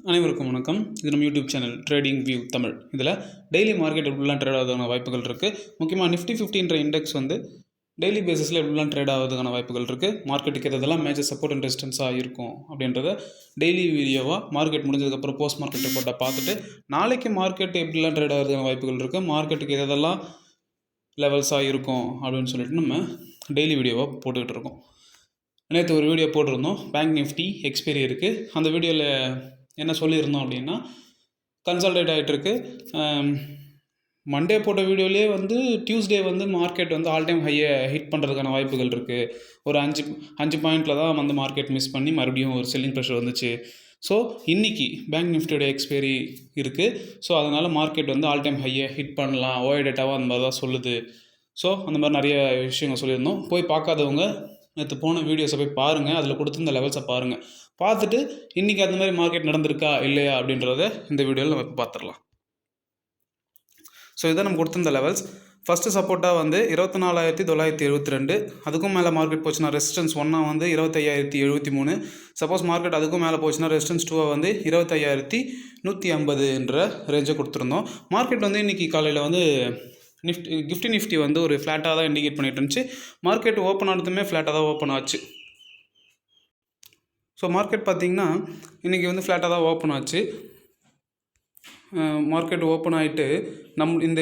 அனைவருக்கும் வணக்கம். இது நம்ம YouTube channel trading view Tamil. இதில் டெய்லி மார்க்கெட் எப்படிலாம் ட்ரேட் ஆகுதுக்கான வாய்ப்புகள் இருக்குது. முக்கியமாக நிஃப்டி 50ன்ற இண்டெக்ஸ் வந்து டெய்லி பேசிஸில் எப்படிலாம் ட்ரேட் ஆகுதுக்கான வாய்ப்புகள் இருக்குது. மார்க்கெட்டுக்கு எதெல்லாம் மேஜர் சப்போர்ட் அண்ட் ரெசிஸ்டன்ஸாக இருக்கும் அப்படின்றத டெய்லி வீடியோவாக மார்க்கெட் முடிஞ்சதுக்கப்புறம் போஸ்ட் மார்க்கெட் ரிப்போர்ட்டை பார்த்துட்டு நாளைக்கு மார்க்கெட் எப்படிலாம் ட்ரேட் ஆகுதுக்கான வாய்ப்புகள் இருக்குது, மார்க்கெட்டுக்கு எதெல்லாம் லெவல்ஸாக இருக்கும் அப்படின்னு சொல்லிட்டு நம்ம டெய்லி வீடியோவாக போட்டுக்கிட்டு இருக்கோம். நேற்று ஒரு வீடியோ போட்டிருந்தோம், பேங்க் நிஃப்டி எக்ஸ்பைரி இருக்குது. அந்த வீடியோவில் என்ன சொல்லியிருந்தோம் அப்படின்னா, கன்சால்டேட் ஆகிட்டுருக்கு. மண்டே போட்ட வீடியோலேயே வந்து டியூஸ்டே வந்து மார்க்கெட் வந்து ஆல் டைம் ஹையை ஹிட் பண்ணுறதுக்கான வாய்ப்புகள் இருக்குது. ஒரு அஞ்சு பாயிண்டில் தான் வந்து மார்க்கெட் மிஸ் பண்ணி மறுபடியும் ஒரு செல்லிங் ப்ரெஷர் வந்துச்சு. ஸோ இன்றைக்கி பேங்க் நிஃப்டியோட எக்ஸ்பைரி இருக்குது. ஸோ அதனால் மார்க்கெட் வந்து ஆல் டைம் ஹையை ஹிட் பண்ணலாம், ஓஐ டேட்டாவாக அந்த மாதிரி தான் சொல்லுது. ஸோ அந்த மாதிரி நிறைய விஷயங்கள் சொல்லியிருந்தோம். போய் பார்க்காதவங்க நேற்று போன வீடியோஸை போய் பாருங்கள், அதில் கொடுத்துருந்த லெவல்ஸை பாருங்கள். பார்த்துட்டு இன்றைக்கி அந்த மாதிரி மார்க்கெட் நடந்திருக்கா இல்லையா அப்படின்றத இந்த வீடியோவில் நம்ம இப்போ பார்த்துடலாம். ஸோ இதை நம்ம கொடுத்துருந்த லெவல்ஸ். ஃபஸ்ட்டு சப்போர்ட்டாக வந்து 24,972. அதுக்கும் மேலே மார்க்கெட் போச்சுன்னா ரெசிஸ்டன்ஸ் 1 வந்து 25,073. சப்போஸ் மார்க்கெட் அதுக்கும் மேலே போச்சுன்னா ரெசிஸ்டன்ஸ் 2 வந்து 25,150 ரேஞ்சை கொடுத்துருந்தோம். மார்க்கெட் வந்து இன்றைக்கி காலையில் வந்து நிஃப்டி வந்து ஒரு ஃப்ளாட்டாக தான் இண்டிகேட் பண்ணிட்டு இருந்துச்சு. மார்க்கெட் ஓப்பன் ஆனதுமே ஃப்ளாட்டாக தான் ஓப்பன் ஆச்சு. ஸோ மார்க்கெட் பார்த்திங்கன்னா இன்றைக்கி வந்து ஃப்ளாட்டாக தான் ஓப்பன் ஆச்சு. மார்க்கெட் ஓப்பன் ஆகிட்டு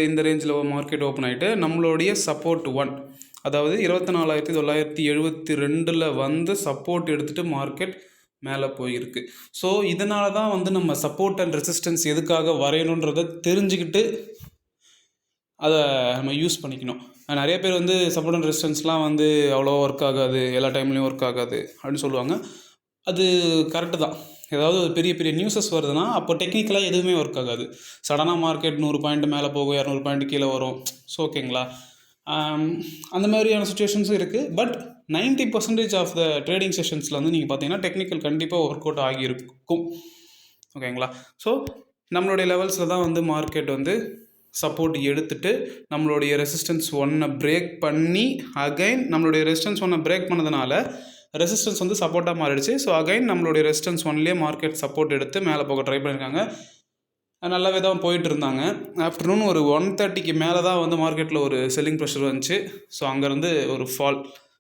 இந்த ரேஞ்சில் மார்க்கெட் ஓப்பன் ஆகிட்டு நம்மளுடைய சப்போர்ட் 1, அதாவது 24,972 வந்து சப்போர்ட் எடுத்துகிட்டு மார்க்கெட் மேலே போயிருக்கு. ஸோ இதனால தான் வந்து நம்ம சப்போர்ட் அண்ட் ரெசிஸ்டன்ஸ் எதுக்காக வரையணுன்றதை தெரிஞ்சுக்கிட்டு அதை நம்ம யூஸ் பண்ணிக்கணும். நிறைய பேர் வந்து சப்போர்ட் அண்ட் ரெசிஸ்டன்ஸ்லாம் வந்து அவ்வளோ ஒர்க் ஆகாது, எல்லா டைம்லேயும் ஒர்க் ஆகாது அப்படின்னு சொல்லுவாங்க. அது கரெக்டு தான். ஏதாவது ஒரு பெரிய பெரிய நியூஸஸ் வருதுன்னா அப்போ டெக்னிக்கலாக எதுவுமே ஒர்க் ஆகாது. சடனாக மார்க்கெட் 100 பாயிண்ட் மேலே போகும், 200 பாயிண்ட் கீழே வரும். ஸோ ஓகேங்களா, அந்த மாதிரியான சுச்சுவேஷன்ஸும் இருக்குது. பட் 90% ஆஃப் த ட்ரேடிங் செஷன்ஸில் வந்து நீங்கள் பார்த்தீங்கன்னா டெக்னிக்கல் கண்டிப்பாக ஒர்க் அவுட் ஆகியிருக்கும். ஓகேங்களா, ஸோ நம்மளுடைய லெவல்ஸில் தான் வந்து மார்க்கெட் வந்து சப்போர்ட் எடுத்துகிட்டு நம்மளுடைய ரெசிஸ்டன்ஸ் 1 பிரேக் பண்ணி அகைன் நம்மளுடைய ரெசிஸ்டன்ஸ் 1 பிரேக் பண்ணதுனால ரெசிஸ்டன்ஸ் வந்து சப்போர்ட்டாக மாறிடுச்சு. ஸோ அகைன் நம்மளுடைய ரெசிஸ்டன்ஸ் 1லேயே மார்க்கெட் சப்போர்ட் எடுத்து மேலே போக ட்ரை பண்ணியிருக்காங்க. நல்லாவே தான் போயிட்டு இருந்தாங்க. ஆஃப்டர்நூன் ஒரு 1:30க்கு மேலே தான் வந்து மார்க்கெட்டில் ஒரு செல்லிங் ப்ரெஷர் வந்துச்சு. ஸோ அங்கேருந்து ஒரு ஃபால்,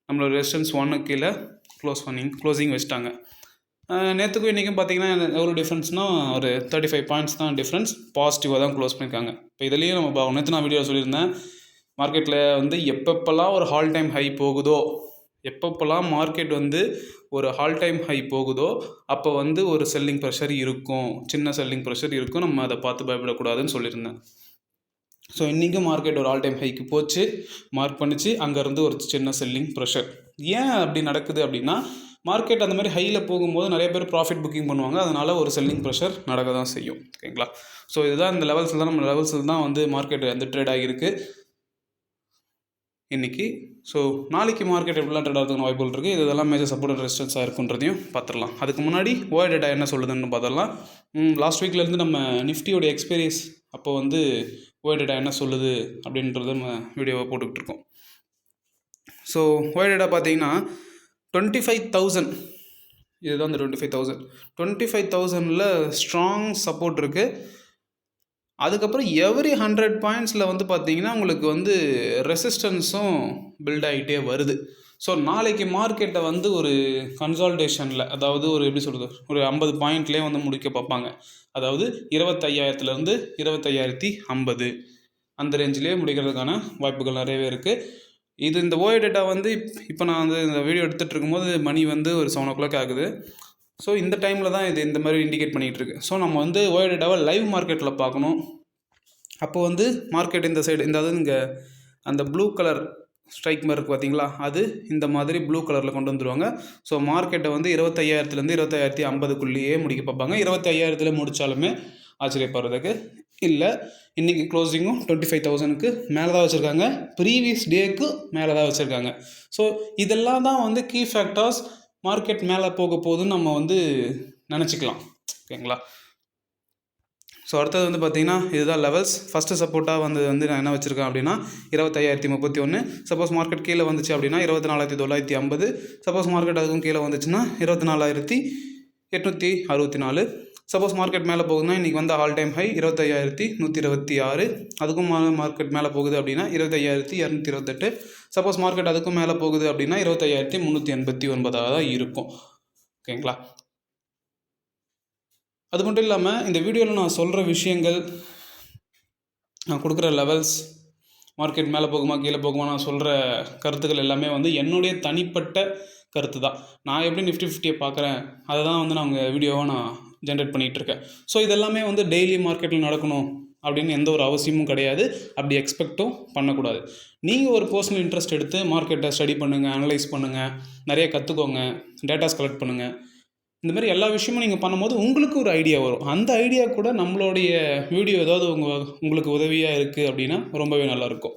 நம்மளோட ரெசிஸ்டன்ஸ் 1 கீழே க்ளோசிங் வச்சுட்டாங்க. நேற்றுக்கும் இன்றைக்கும் பார்த்தீங்கன்னா எவ்வளோ டிஃப்ரென்ஸ்னால் ஒரு 35 பாயிண்ட்ஸ் தான் டிஃப்ரென்ஸ். பாசிட்டிவாக தான் க்ளோஸ் பண்ணியிருக்காங்க. இப்போ இதுலேயும் நம்ம நேற்று நான் வீடியோ சொல்லியிருந்தேன், மார்க்கெட்டில் வந்து எப்பப்பெல்லாம் ஒரு ஹால் டைம் ஹை போகுதோ, எப்பப்பெல்லாம் மார்க்கெட் வந்து ஒரு ஹால் டைம் ஹை போகுதோ அப்போ வந்து ஒரு செல்லிங் ப்ரெஷர் இருக்கும், சின்ன செல்லிங் ப்ரெஷர் இருக்கும். நம்ம அதை பார்த்து பயப்படக்கூடாதுன்னு சொல்லியிருந்தேன். ஸோ இன்றைக்கும் மார்க்கெட் ஒரு ஆல் டைம் ஹைக்கு போச்சு, மார்க் பண்ணிச்சு. அங்கேருந்து ஒரு சின்ன செல்லிங் ப்ரெஷர். ஏன் அப்படி நடக்குது அப்படின்னா, மார்க்கெட் அந்த மாதிரி ஹையில் போகும்போது நிறைய பேர் ப்ராஃபிட் புக்கிங் பண்ணுவாங்க. அதனால் ஒரு செல்லிங் ப்ரெஷர் நடக்க தான் செய்யும். ஓகேங்களா, ஸோ இதுதான் இந்த லெவல்ஸில் தான், நம்ம லெவல்ஸில் தான் வந்து மார்க்கெட் வந்து ட்ரேட் ஆகியிருக்கு இன்றைக்கி. ஸோ நாளைக்கு மார்க்கெட் எப்படிலாம் ட்ரேட் ஆகிறதுக்கு வாய்ப்புகள் இருக்குது, இதெல்லாம் மேஜர் சப்போர்ட் அண்ட் ரெசிஸ்டன்ஸாக இருக்குன்றதையும் பார்த்துடலாம். அதுக்கு முன்னாடி ஓஐ டேட்டா என்ன சொல்லுதுன்னு பார்த்துடலாம். லாஸ்ட் வீக்லேருந்து நம்ம நிஃப்டியோட எக்ஸ்பீரியன்ஸ் அப்போ வந்து ஓஐ டேட்டா என்ன சொல்லுது அப்படின்றத நம்ம வீடியோவை போட்டுக்கிட்டு இருக்கோம். ஸோ ஓஐ டேட்டா பார்த்தீங்கன்னா 25,000, இதுதான் இந்த 25,000 ஸ்ட்ராங் சப்போர்ட் இருக்குது. அதுக்கப்புறம் எவ்ரி 100 பாயிண்ட்ஸில் வந்து பார்த்தீங்கன்னா உங்களுக்கு வந்து ரெசிஸ்டன்ஸும் பில்ட் ஆகிட்டே வருது. ஸோ நாளைக்கு மார்க்கெட்டை வந்து ஒரு கன்சால்டேஷனில், அதாவது ஒரு எப்படி சொல்கிறது, ஒரு 50 பாயிண்ட்லேயே வந்து முடிக்க பார்ப்பாங்க. அதாவது 25,000லேருந்து 25,050 அந்த ரேஞ்சிலே முடிக்கிறதுக்கான வாய்ப்புகள் நிறையவே இருக்குது. இந்த ஓஐ டேட்டா வந்து இப்போ நான் வந்து இந்த வீடியோ எடுத்துகிட்டு இருக்கும்போது மணி வந்து ஒரு 7 o'clock ஆகுது. ஸோ இந்த டைமில் தான் இது இந்த மாதிரி இண்டிகேட் பண்ணிகிட்டு இருக்கு. ஸோ நம்ம வந்து ஓஐ டேட்டாவை லைவ் மார்க்கெட்டில் பார்க்கணும். அப்போ வந்து மார்க்கெட் இந்த சைடு, இந்த அதாவது இங்கே அந்த ப்ளூ கலர் ஸ்ட்ரைக் மாதிரி இருக்குது பார்த்தீங்களா, அது இந்த மாதிரி ப்ளூ கலரில் கொண்டு வந்துடுவாங்க. ஸோ மார்க்கெட்டை வந்து 25,000லேருந்து 25,050க்குள்ளேயே முடிக்க பார்ப்பாங்க. 25,000 முடித்தாலுமே ஆச்சரியப்படுறதுக்கு இல்லை. இன்றைக்கி க்ளோசிங்கும் 25,000க்கு மேலே தான் வச்சுருக்காங்க, ப்ரீவியஸ் டேக்கு மேலே தான் வச்சுருக்காங்க. ஸோ இதெல்லாம் தான் வந்து கீ ஃபேக்டர்ஸ். மார்க்கெட் மேலே போக போகுதுன்னு நம்ம வந்து நினச்சிக்கலாம். ஓகேங்களா, ஸோ அடுத்தது வந்து பார்த்திங்கன்னா இதுதான் லெவல்ஸ். ஃபஸ்ட்டு சப்போர்ட்டாக வந்து நான் என்ன வச்சுருக்கேன் அப்படின்னா 25,031. சப்போஸ் மார்க்கெட் கீழே வந்துச்சு அப்படின்னா 24,950. சப்போஸ் மார்க்கெட் அதுக்கும் கீழே வந்துச்சுன்னா 24,864. சப்போஸ் மார்க்கெட் மேலே போகுதுன்னா இன்றைக்கி வந்து ஆல் டைம் ஹை 25,126. அதுக்கும் மார்க்கெட் மேலே போகுது அப்படின்னா 25,228. சப்போஸ் மார்க்கெட் அதுக்கும் மேலே போகுது அப்படின்னா 25,389 தான் இருக்கும். ஓகேங்களா? அது மட்டும் இல்லாமல் இந்த வீடியோவில் நான் சொல்கிற விஷயங்கள், நான் கொடுக்குற லெவல்ஸ், மார்க்கெட் மேலே போகுமா கீழே போகுமா நான் சொல்கிற கருத்துக்கள் எல்லாமே வந்து என்னுடைய தனிப்பட்ட கருத்து தான். நான் எப்படி நிஃப்டி 50 பார்க்குறேன் அதை தான் வந்து நான் உங்கள் வீடியோவாக நான் ஜென்ரேட் பண்ணிகிட்ருக்கேன். ஸோ இதெல்லாமே வந்து டெய்லி மார்க்கெட்டில் நடக்கணும் அப்படின்னு எந்த ஒரு அவசியமும் கிடையாது. அப்படி எக்ஸ்பெக்டும் பண்ணக்கூடாது. நீங்கள் ஒரு பர்சனல் இன்ட்ரெஸ்ட் எடுத்து மார்க்கெட்டை ஸ்டடி பண்ணுங்கள், அனலைஸ் பண்ணுங்கள், நிறைய கற்றுக்கோங்க, டேட்டாஸ் கலெக்ட் பண்ணுங்கள். இந்த மாதிரி எல்லா விஷயமும் நீங்கள் பண்ணும்போது உங்களுக்கு ஒரு ஐடியா வரும். அந்த ஐடியா கூட நம்மளுடைய வீடியோ ஏதாவது உங்களுக்கு உதவியாக இருக்குது அப்படின்னா ரொம்பவே நல்லாயிருக்கும்.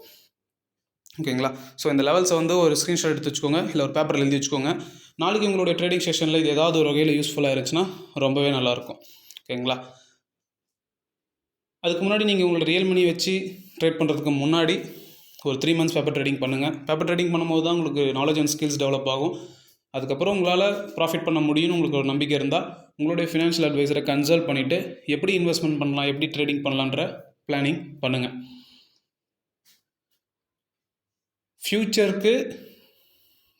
ஓகேங்களா? ஸோ இந்த லெவல்ஸை வந்து ஒரு ஸ்க்ரீன்ஷாட் எடுத்து வச்சுக்கோங்க, இல்லை ஒரு பேப்பரில் எழுதி வச்சுக்கோங்க. நாளைக்கு உங்களுடைய ட்ரேடிங் செஷனில் இது ஏதாவது ஒரு வகையில் யூஸ்ஃபுல்லாக இருந்துச்சுன்னா ரொம்பவே நல்லாயிருக்கும். ஓகேங்களா? அதுக்கு முன்னாடி நீங்கள் உங்களோட ரியல் மணி வச்சு ட்ரேட் பண்ணுறதுக்கு முன்னாடி ஒரு 3 months பேப்பர் ட்ரேடிங் பண்ணுங்கள். பேப்பர் ட்ரேடிங் பண்ணும்போது தான் உங்களுக்கு நாலேஜ் அண்ட் ஸ்கில்ஸ் டெவலப் ஆகும். அதுக்கப்புறம் உங்களால் ப்ராஃபிட் பண்ண முடியும்னு உங்களுக்கு ஒரு நம்பிக்கை இருந்தால் உங்களுடைய ஃபினான்ஷியல் அட்வைசரை கன்சல்ட் பண்ணிவிட்டு எப்படி இன்வெஸ்ட்மெண்ட் பண்ணலாம், எப்படி ட்ரேடிங் பண்ணலான்ற பிளானிங் பண்ணுங்கள். ஃப்யூச்சருக்கு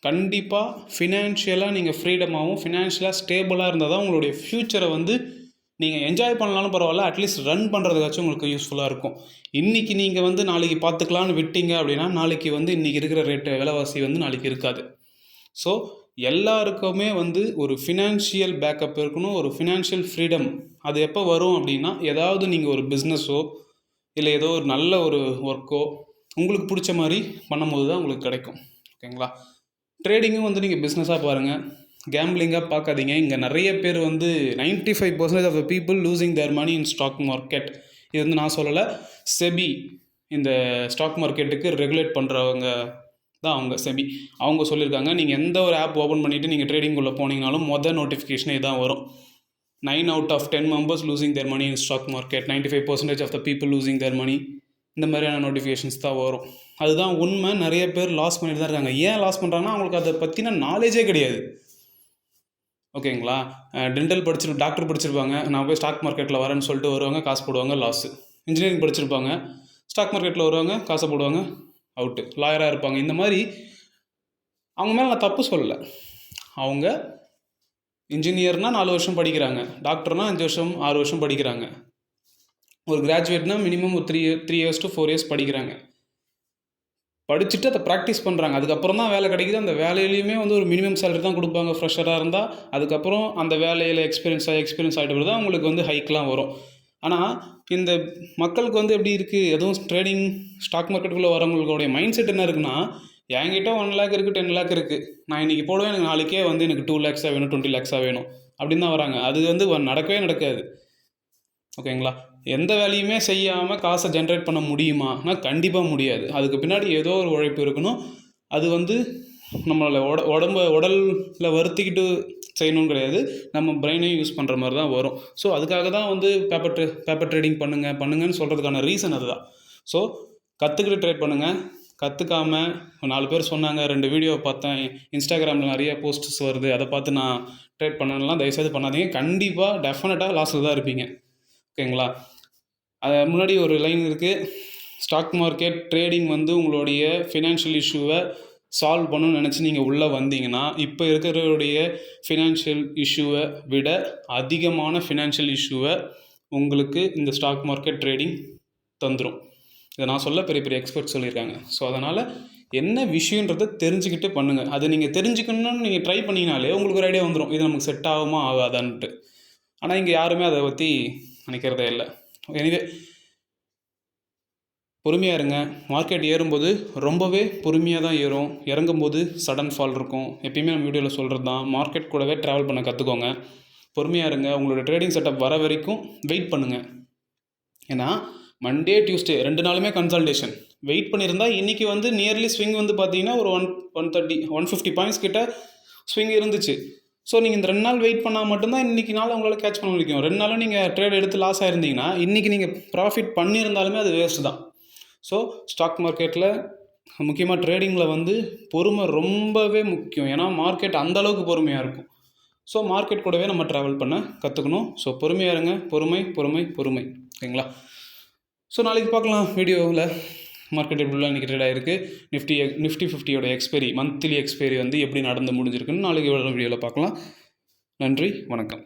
கண்டிப்பாக ஃபினான்ஷியலாக நீங்கள் ஃப்ரீடமாகவும் ஃபினான்ஷியலாக ஸ்டேபிளாக இருந்தால் தான் உங்களுடைய ஃப்யூச்சரை வந்து நீங்கள் என்ஜாய் பண்ணலாலும் பரவாயில்ல, அட்லீஸ்ட் ரன் பண்ணுறதுக்காச்சும் உங்களுக்கு யூஸ்ஃபுல்லாக இருக்கும். இன்றைக்கி நீங்கள் வந்து நாளைக்கு பார்த்துக்கலான்னு விட்டீங்க அப்படின்னா நாளைக்கு வந்து இன்றைக்கி இருக்கிற ரேட்டு விலைவாசி வந்து நாளைக்கு இருக்காது. ஸோ எல்லாருக்குமே வந்து ஒரு ஃபினான்ஷியல் பேக்கப் இருக்கணும், ஒரு ஃபினான்ஷியல் ஃப்ரீடம். அது எப்போ வரும் அப்படின்னா ஏதாவது நீங்கள் ஒரு பிஸ்னஸோ இல்லை ஏதோ ஒரு நல்ல ஒரு ஒர்க்கோ உங்களுக்கு பிடிச்ச மாதிரி பண்ணும்போது தான் உங்களுக்கு கிடைக்கும். ஓகேங்களா? ட்ரேடிங்கும் வந்து நீங்கள் பிஸ்னஸாக பாருங்கள், கேம்பிளிங்காக பார்க்காதீங்க. இங்கே நிறைய பேர் வந்து 95% off the people losing their money in stock market. இது வந்து நான் சொல்லலை, செபி இந்த ஸ்டாக் மார்க்கெட்டுக்கு ரெகுலேட் பண்ணுறவங்க தான் அவங்க, செபி அவங்க சொல்லியிருக்காங்க. நீங்கள் எந்த ஒரு ஆப் ஓப்பன் பண்ணிவிட்டு நீங்கள் ட்ரேடிங்குள்ளே போனீங்கனாலும் மொதல் நோட்டிஃபிகேஷனே தான் வரும். 9 out of 10 members losing their money in stock market, 95% of the people losing their money. இந்த மாதிரியான நோட்டிஃபிகேஷன்ஸ் தான் வரும். அதுதான் உண்மை. நிறைய பேர் லாஸ் பண்ணிட்டு தான் இருக்காங்க. ஏன் லாஸ் பண்ணுறாங்கன்னா அவங்களுக்கு அதை பற்றின நாலேஜே கிடையாது. ஓகேங்களா? டென்டல் டாக்டர் படிச்சிருப்பாங்க, நான் போய் ஸ்டாக் மார்க்கெட்டில் வரேன்னு சொல்லிட்டு வருவாங்க, காசு போடுவாங்க, லாஸு. இன்ஜினியரிங் படிச்சிருப்பாங்க, ஸ்டாக் மார்க்கெட்டில் வருவாங்க, காசை போடுவாங்க, அவுட்டு. லாயராக இருப்பாங்க. இந்த மாதிரி அவங்க மேலே நான் தப்பு சொல்லலை. அவங்க இன்ஜினியர்னால் 4 வருஷம் படிக்கிறாங்க, டாக்டர்னால் 5 வருஷம் 6 வருஷம் படிக்கிறாங்க, ஒரு கிராஜுவேட்னால் மினிமம் ஒரு 3 years to 4 years படிக்கிறாங்க. படிச்சுட்டு அதை ப்ராக்டிஸ் பண்ணுறாங்க. அதுக்கப்புறம் தான் வேலை கிடைக்குது. அந்த வேலையிலையுமே வந்து ஒரு மினிமம் சேலரி தான் கொடுப்பாங்க ஃப்ரெஷராக இருந்தால். அதுக்கப்புறம் அந்த வேலையில் எக்ஸ்பீரியன்ஸ் ஆகிட்டு பிறகு தான் உங்களுக்கு வந்து ஹைக்லாம் வரும். ஆனால் இந்த மக்களுக்கு வந்து எப்படி இருக்குது, எதுவும் ட்ரேடிங் ஸ்டாக் மார்க்கெட்டுக்குள்ளே வரவங்களுடைய மைண்ட் செட் என்ன இருக்குன்னா, என்கிட்ட 1 lakh இருக்குது, 10 lakh இருக்குது, நான் இன்றைக்கி போடுவேன், எனக்கு நாளைக்கே வந்து எனக்கு 2 lakhs வேணும், 20 lakhs வேணும் அப்படின்னு தான் வராங்க. அது வந்து நடக்கவே நடக்காது. ஓகேங்களா? எந்த வேலையுமே செய்யாமல் காசை ஜென்ரேட் பண்ண முடியுமானா கண்டிப்பாக முடியாது. அதுக்கு பின்னாடி ஏதோ ஒரு உழைப்பு இருக்கணும். அது வந்து நம்மளை உடலில் வருத்திக்கிட்டு செய்யணும்னு கிடையாது, நம்ம பிரெயினையும் யூஸ் பண்ணுற மாதிரி தான் வரும். ஸோ அதுக்காக தான் வந்து பேப்பர் ட்ரேடிங் பண்ணுங்கன்னு சொல்கிறதுக்கான ரீசன் அதுதான். ஸோ கற்றுக்கிட்டு ட்ரேட் பண்ணுங்கள். கற்றுக்காமல் 4 பேர் சொன்னாங்க, 2 வீடியோ பார்த்தேன், இன்ஸ்டாகிராமில் நிறைய போஸ்ட்ஸ் வருது, அதை பார்த்து நான் ட்ரேட் பண்ணலாம், தயவுசெய்து பண்ணாதீங்க. கண்டிப்பாக டெஃபினட்டாக லாஸில் தான் இருப்பீங்க. ஓகேங்களா? அது முன்னாடி ஒரு லைன் இருக்குது, ஸ்டாக் மார்க்கெட் ட்ரேடிங் வந்து உங்களுடைய ஃபினான்ஷியல் இஷ்யூவை சால்வ் பண்ணணும்னு நினச்சி நீங்கள் உள்ளே வந்தீங்கன்னா இப்போ இருக்கிறவருடைய ஃபினான்ஷியல் இஷ்யூவை விட அதிகமான ஃபினான்ஷியல் இஷ்யூவை உங்களுக்கு இந்த ஸ்டாக் மார்க்கெட் ட்ரேடிங் தந்துடும். இதை நான் சொல்ல பெரிய பெரிய எக்ஸ்பர்ட் சொல்லியிருக்காங்க. ஸோ அதனால் என்ன விஷயன்றதை தெரிஞ்சுக்கிட்டு பண்ணுங்கள். அது நீங்கள் தெரிஞ்சுக்கணும்னு நீங்கள் ட்ரை பண்ணிங்கனாலே உங்களுக்கு ஒரு ஐடியா வந்துடும், இது நமக்கு செட் ஆகுமா ஆகாதான்ட்டு. ஆனால் இங்கே யாருமே அதை பற்றி நினைக்கிறதே இல்லை. எனிவே பொறுமையாக இருங்க. மார்க்கெட் ஏறும்போது ரொம்பவே பொறுமையாக தான் ஏறும், இறங்கும்போது சடன் ஃபால் இருக்கும். எப்பயுமே நம்ம வீடியோவில் சொல்கிறது தான், மார்க்கெட் கூடவே ட்ராவல் பண்ண கற்றுக்கோங்க. பொறுமையாக இருங்க. உங்களோட ட்ரேடிங் செட்டப் வர வரைக்கும் வெயிட் பண்ணுங்கள். ஏன்னா மண்டே டியூஸ்டே 2 நாளுமே கன்சல்டேஷன். வெயிட் பண்ணியிருந்தால் இன்றைக்கி வந்து நியர்லி ஸ்விங் வந்து பார்த்தீங்கன்னா ஒரு 150 பாயிண்ட்ஸ் கிட்ட ஸ்விங் இருந்துச்சு. ஸோ நீங்கள் இந்த 2 நாள் வெயிட் பண்ணால் மட்டும்தான் இன்றைக்கி நாள் உங்களால் கேட்ச் பண்ண முடியும். 2 நாளும் நீங்கள் ட்ரேட் எடுத்து லாஸ் ஆகிருந்தீங்கன்னா இன்றைக்கி நீங்கள் ப்ராஃபிட் பண்ணியிருந்தாலுமே அது வேஸ்ட்டு தான். ஸோ ஸ்டாக் மார்க்கெட்டில் முக்கியமாக ட்ரேடிங்கில் வந்து பொறுமை ரொம்பவே முக்கியம். ஏன்னா மார்க்கெட் அந்தளவுக்கு பொறுமையாக இருக்கும். ஸோ மார்க்கெட் கூடவே நம்ம ட்ராவல் பண்ண கற்றுக்கணும். ஸோ பொறுமையாக இருங்க. பொறுமை பொறுமை பொறுமை. ஓகேங்களா? ஸோ நாளைக்கு பார்க்கலாம் வீடியோவில் மார்க்கெட் எப்படிலாம் இன்றைக்கி ட்ரேட் ஆகிருக்கு, நிஃப்டி 50யோட எக்ஸ்பைரி, மந்த்லி எக்ஸ்பைரி வந்து எப்படி நடந்து முடிஞ்சிருக்குன்னு நாளைக்கு வீடியோவில் பார்க்கலாம். நன்றி, வணக்கம்.